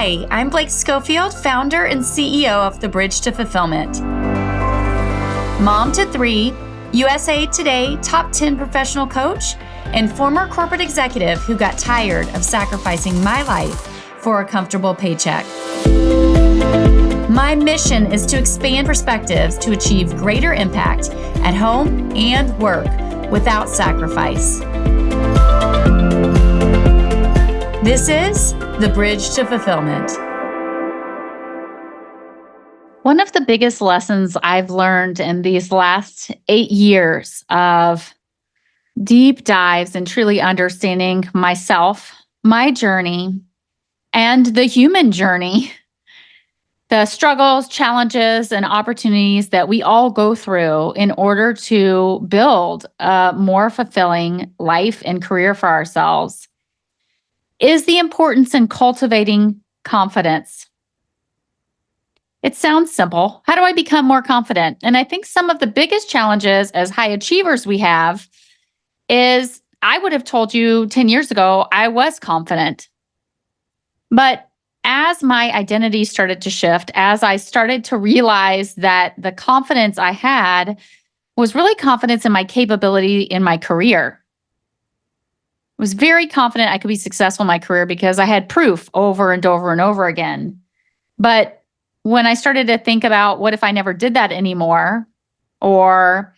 Hi, I'm Blake Schofield, founder and CEO of The Bridge to Fulfillment. Mom to 3, USA Today top 10 professional coach, and former corporate executive who got tired of sacrificing my life for a comfortable paycheck. My mission is to expand perspectives to achieve greater impact at home and work without sacrifice. This is The Bridge to Fulfillment. One of the biggest lessons I've learned in these last 8 years of deep dives and truly understanding myself, my journey, and the human journey, the struggles, challenges, and opportunities that we all go through in order to build a more fulfilling life and career for ourselves, is the importance in cultivating confidence. It sounds simple. How do I become more confident? And I think some of the biggest challenges as high achievers we have is I would have told you 10 years ago, I was confident. But as my identity started to shift, as I started to realize that the confidence I had was really confidence in my capability in my career. I was very confident I could be successful in my career because I had proof over and over and over again. But when I started to think about what if I never did that anymore, or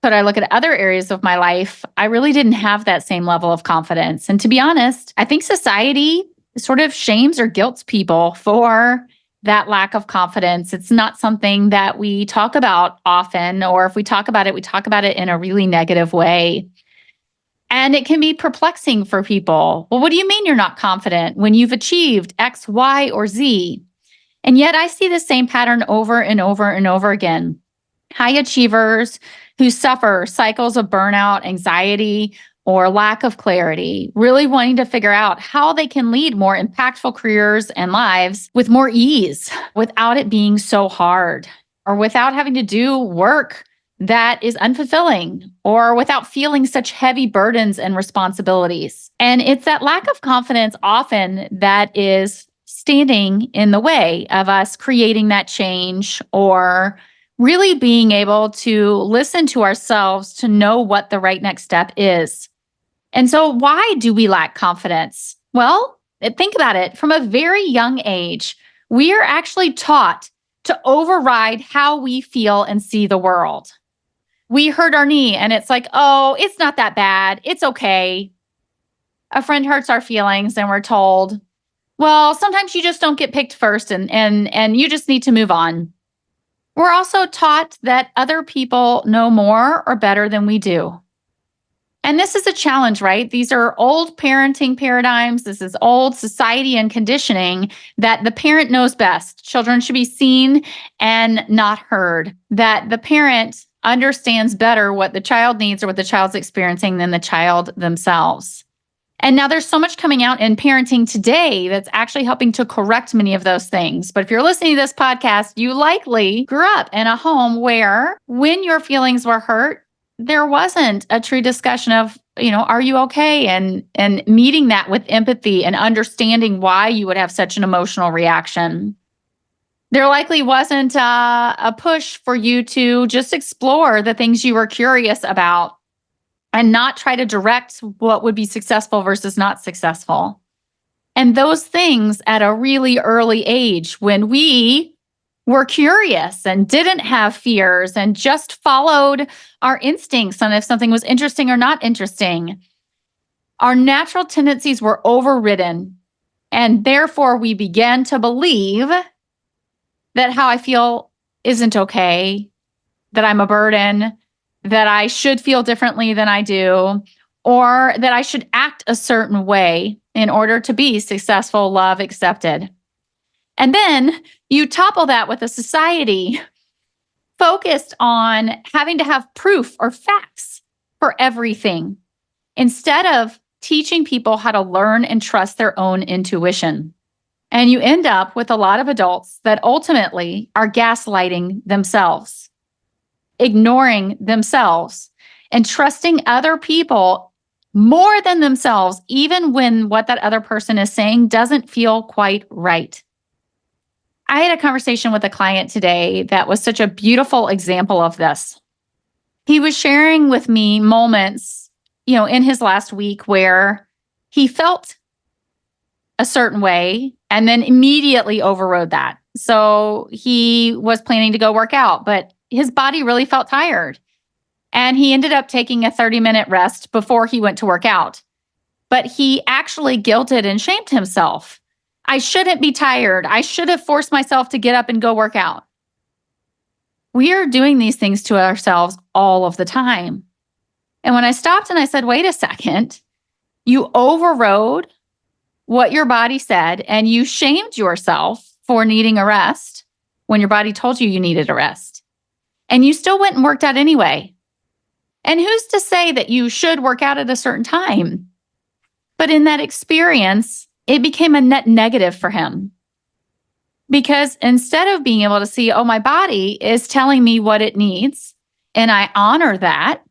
could I look at other areas of my life, I really didn't have that same level of confidence. And to be honest, I think society sort of shames or guilts people for that lack of confidence. It's not something that we talk about often, or if we talk about it, we talk about it in a really negative way. And it can be perplexing for people. Well, what do you mean you're not confident when you've achieved X, Y, or Z? And yet I see the same pattern over and over and over again. High achievers who suffer cycles of burnout, anxiety, or lack of clarity, really wanting to figure out how they can lead more impactful careers and lives with more ease, without it being so hard, or without having to do work that is unfulfilling, or without feeling such heavy burdens and responsibilities. And it's that lack of confidence often that is standing in the way of us creating that change, or really being able to listen to ourselves to know what the right next step is. And so why do we lack confidence? Well, think about it. From a very young age, we are actually taught to override how we feel and see the world. We hurt our knee and it's like, oh, it's not that bad. It's okay. A friend hurts our feelings and we're told, well, sometimes you just don't get picked first and you just need to move on. We're also taught that other people know more or better than we do. And this is a challenge, right? These are old parenting paradigms. This is old society and conditioning that the parent knows best. Children should be seen and not heard. That the parent understands better what the child needs or what the child's experiencing than the child themselves. And now there's so much coming out in parenting today that's actually helping to correct many of those things. But if you're listening to this podcast, you likely grew up in a home where when your feelings were hurt, there wasn't a true discussion of, are you okay? And meeting that with empathy and understanding why you would have such an emotional reaction. There likely wasn't a push for you to just explore the things you were curious about and not try to direct what would be successful versus not successful. And those things at a really early age, when we were curious and didn't have fears and just followed our instincts on if something was interesting or not interesting, our natural tendencies were overridden. And therefore, we began to believe that how I feel isn't okay, that I'm a burden, that I should feel differently than I do, or that I should act a certain way in order to be successful, loved, accepted. And then you topple that with a society focused on having to have proof or facts for everything, instead of teaching people how to learn and trust their own intuition. And you end up with a lot of adults that ultimately are gaslighting themselves, ignoring themselves, and trusting other people more than themselves, even when what that other person is saying doesn't feel quite right. I had a conversation with a client today that was such a beautiful example of this. He was sharing with me moments, in his last week where he felt a certain way and then immediately overrode that. So he was planning to go work out, but his body really felt tired. And he ended up taking a 30-minute rest before he went to work out. But he actually guilted and shamed himself. I shouldn't be tired. I should have forced myself to get up and go work out. We are doing these things to ourselves all of the time. And when I stopped and I said, wait a second, you overrode what your body said and you shamed yourself for needing a rest when your body told you you needed a rest. And you still went and worked out anyway. And who's to say that you should work out at a certain time? But in that experience, it became a net negative for him. Because instead of being able to see, oh, my body is telling me what it needs, and I honor that,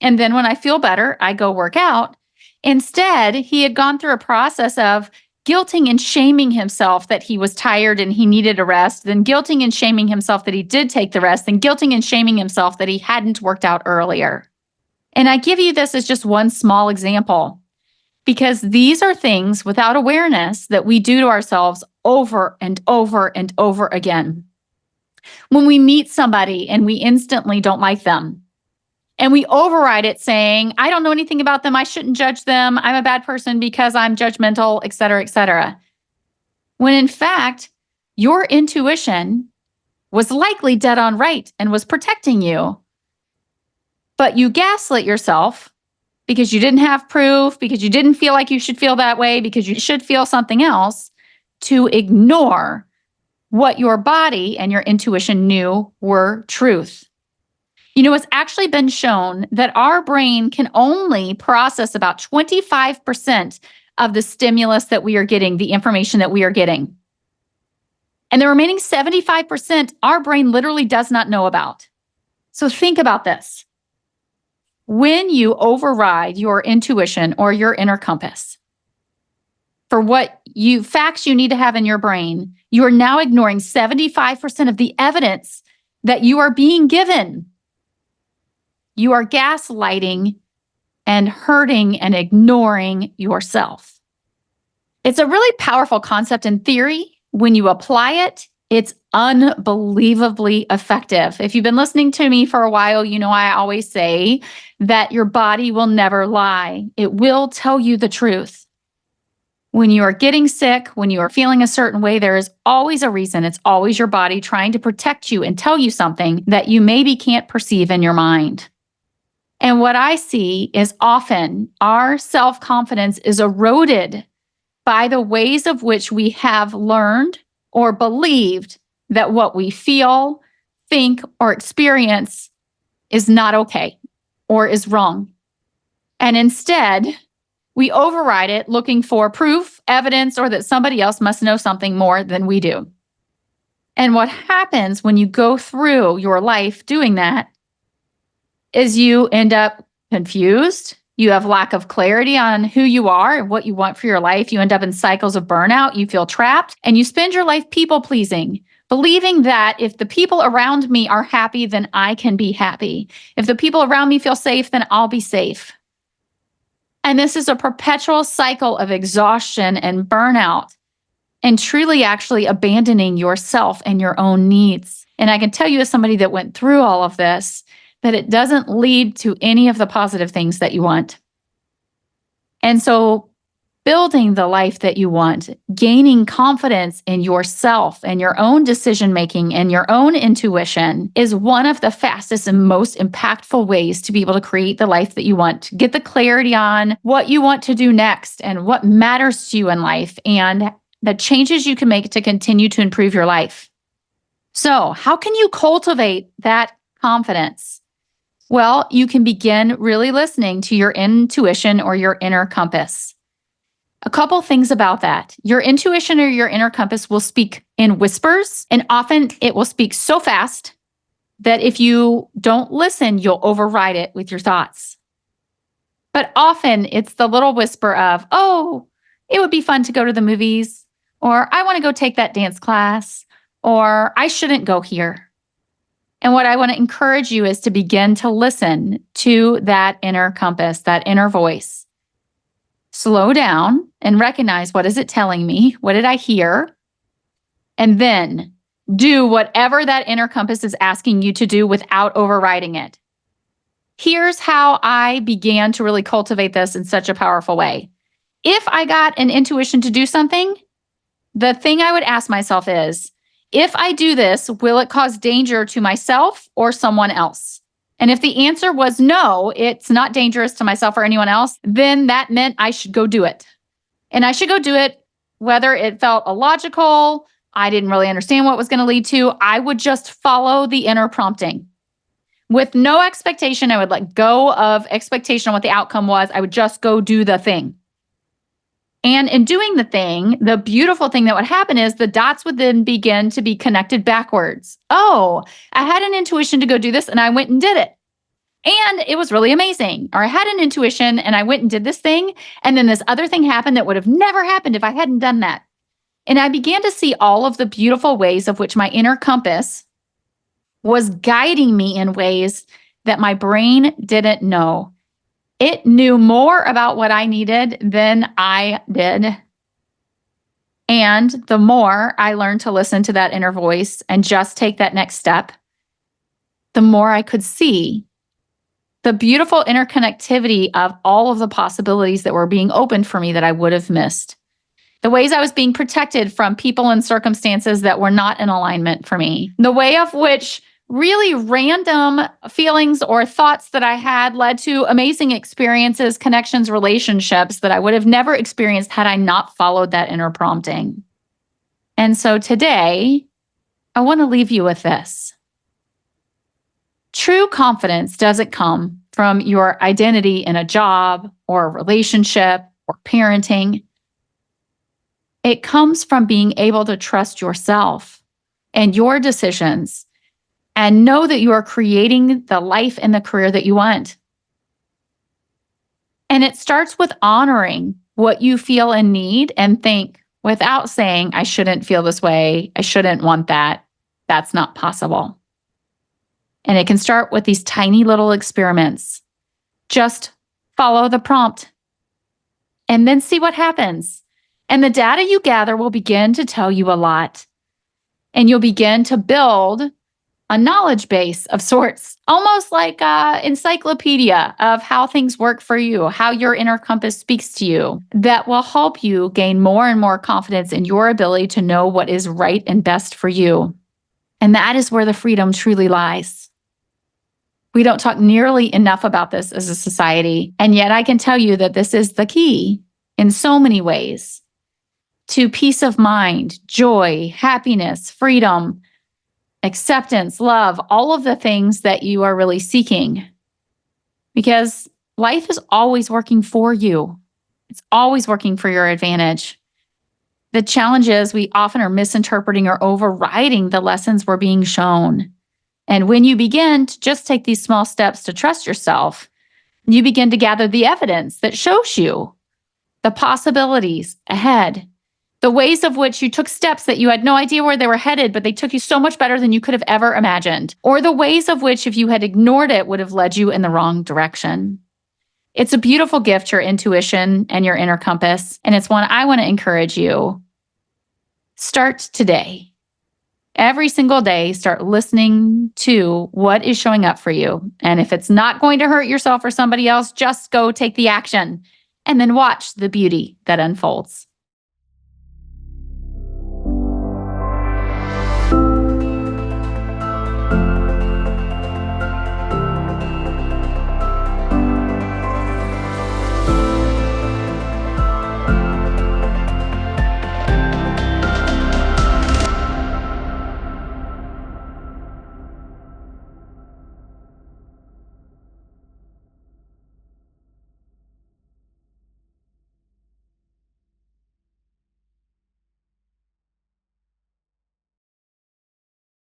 and then when I feel better, I go work out. Instead, he had gone through a process of guilting and shaming himself that he was tired and he needed a rest, then guilting and shaming himself that he did take the rest, then guilting and shaming himself that he hadn't worked out earlier. And I give you this as just one small example, because these are things without awareness that we do to ourselves over and over and over again. When we meet somebody and we instantly don't like them, and we override it saying, I don't know anything about them, I shouldn't judge them, I'm a bad person because I'm judgmental, et cetera, et cetera. When in fact, your intuition was likely dead on right and was protecting you. But you gaslit yourself because you didn't have proof, because you didn't feel like you should feel that way, because you should feel something else, to ignore what your body and your intuition knew were truth. It's actually been shown that our brain can only process about 25% of the stimulus that we are getting, the information that we are getting. And the remaining 75%, our brain literally does not know about. So think about this. When you override your intuition or your inner compass for what facts you need to have in your brain, you are now ignoring 75% of the evidence that you are being given. You are gaslighting and hurting and ignoring yourself. It's a really powerful concept in theory. When you apply it, it's unbelievably effective. If you've been listening to me for a while, I always say that your body will never lie. It will tell you the truth. When you are getting sick, when you are feeling a certain way, there is always a reason. It's always your body trying to protect you and tell you something that you maybe can't perceive in your mind. And what I see is often our self-confidence is eroded by the ways of which we have learned or believed that what we feel, think, or experience is not okay or is wrong. And instead, we override it looking for proof, evidence, or that somebody else must know something more than we do. And what happens when you go through your life doing that is you end up confused. You have lack of clarity on who you are and what you want for your life. You end up in cycles of burnout. You feel trapped, and you spend your life people pleasing, believing that if the people around me are happy, then I can be happy. If the people around me feel safe, then I'll be safe. And this is a perpetual cycle of exhaustion and burnout, and truly actually abandoning yourself and your own needs. And I can tell you, as somebody that went through all of this, that it doesn't lead to any of the positive things that you want. And so building the life that you want, gaining confidence in yourself and your own decision-making and your own intuition is one of the fastest and most impactful ways to be able to create the life that you want. Get the clarity on what you want to do next and what matters to you in life and the changes you can make to continue to improve your life. So, how can you cultivate that confidence? Well, you can begin really listening to your intuition or your inner compass. A couple things about that. Your intuition or your inner compass will speak in whispers, and often it will speak so fast that if you don't listen, you'll override it with your thoughts. But often it's the little whisper of, oh, it would be fun to go to the movies, or I want to go take that dance class, or I shouldn't go here. And what I want to encourage you is to begin to listen to that inner compass, that inner voice. Slow down and recognize, what is it telling me? What did I hear? And then do whatever that inner compass is asking you to do without overriding it. Here's how I began to really cultivate this in such a powerful way. If I got an intuition to do something, the thing I would ask myself is, if I do this, will it cause danger to myself or someone else? And if the answer was no, it's not dangerous to myself or anyone else, then that meant I should go do it. And I should go do it whether it felt illogical, I didn't really understand what it was going to lead to. I would just follow the inner prompting. With no expectation, I would let go of expectation on what the outcome was. I would just go do the thing. And in doing the thing, the beautiful thing that would happen is the dots would then begin to be connected backwards. Oh, I had an intuition to go do this and I went and did it. And it was really amazing. Or I had an intuition and I went and did this thing. And then this other thing happened that would have never happened if I hadn't done that. And I began to see all of the beautiful ways of which my inner compass was guiding me in ways that my brain didn't know. It knew more about what I needed than I did. And the more I learned to listen to that inner voice and just take that next step, the more I could see the beautiful interconnectivity of all of the possibilities that were being opened for me that I would have missed. The ways I was being protected from people and circumstances that were not in alignment for me. The way of which really random feelings or thoughts that I had led to amazing experiences, connections, relationships that I would have never experienced had I not followed that inner prompting. And so today, I want to leave you with this. True confidence doesn't come from your identity in a job or a relationship or parenting. It comes from being able to trust yourself and your decisions and know that you are creating the life and the career that you want. And it starts with honoring what you feel and need and think without saying, I shouldn't feel this way. I shouldn't want that. That's not possible. And it can start with these tiny little experiments. Just follow the prompt and then see what happens. And the data you gather will begin to tell you a lot. And you'll begin to build a knowledge base of sorts, almost like an encyclopedia of how things work for you, how your inner compass speaks to you, that will help you gain more and more confidence in your ability to know what is right and best for you. And that is where the freedom truly lies. We don't talk nearly enough about this as a society, and yet I can tell you that this is the key in so many ways to peace of mind, joy, happiness, freedom, acceptance, love, all of the things that you are really seeking. Because life is always working for you. It's always working for your advantage. The challenge is we often are misinterpreting or overriding the lessons we're being shown. And when you begin to just take these small steps to trust yourself, you begin to gather the evidence that shows you the possibilities ahead, the ways of which you took steps that you had no idea where they were headed, but they took you so much better than you could have ever imagined, or the ways of which, if you had ignored it, would have led you in the wrong direction. It's a beautiful gift, your intuition and your inner compass, and it's one I want to encourage you. Start today. Every single day, start listening to what is showing up for you. And if it's not going to hurt yourself or somebody else, just go take the action and then watch the beauty that unfolds.